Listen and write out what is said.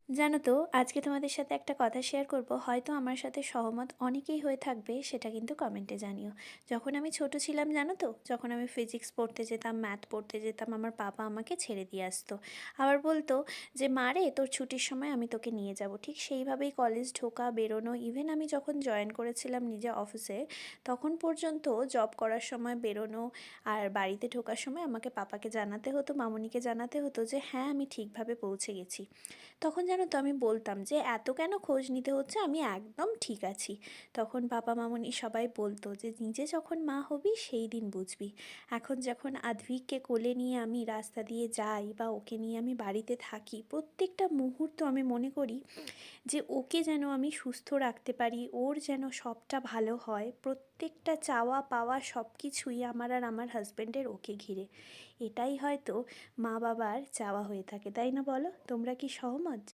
জানো তো, আজকে তোমাদের সাথে একটা কথা শেয়ার করব, হয়তো আমার সাথে সহমত অনেকেই হয়ে থাকবে, সেটা কিন্তু কমেন্টে জানিও। যখন আমি ছোট ছিলাম জানো তো, যখন আমি ফিজিক্স পড়তে যেতাম, ম্যাথ পড়তে যেতাম, আমার বাবা আমাকে ছেড়ে দিয়ে আসতো। আবার বলতো যে মা রে, তোর ছুটির সময় আমি তোকে নিয়ে যাব। ঠিক সেইভাবেই কলেজ ঢোকা, বেরোনো, ইভেন আমি যখন জয়েন করেছিলাম নিজে অফিসে, তখন পর্যন্ত জব করার সময় বেরোনো আর বাড়িতে ঢোকার সময় আমাকে পাপাকে জানাতে হতো, মামুনিকে জানাতে হতো যে হ্যাঁ আমি ঠিকভাবে পৌঁছে গেছি। তখন জানো তো আমি বলতাম যে এত কেন খোঁজ নিতে হচ্ছে, আমি একদম ঠিক আছি। তখন বাবা মামুনি সবাই বলতো যে নিজে যখন মা হবি সেই দিন বুঝবি। এখন যখন আদ্ভিককে কোলে নিয়ে আমি রাস্তা দিয়ে যাই বা ওকে নিয়ে আমি বাড়িতে থাকি, প্রত্যেকটা মুহূর্ত আমি মনে করি যে ওকে যেন আমি সুস্থ রাখতে পারি, ওর যেন সবটা ভালো হয়। প্রত্যেকটা চাওয়া পাওয়া সব কিছুই আমার আর আমার হাজব্যান্ডের ওকে ঘিরে। এটাই হয়তো মা বাবার চাওয়া হয়ে থাকে, তাই না বলো? তোমরা কি সহমত?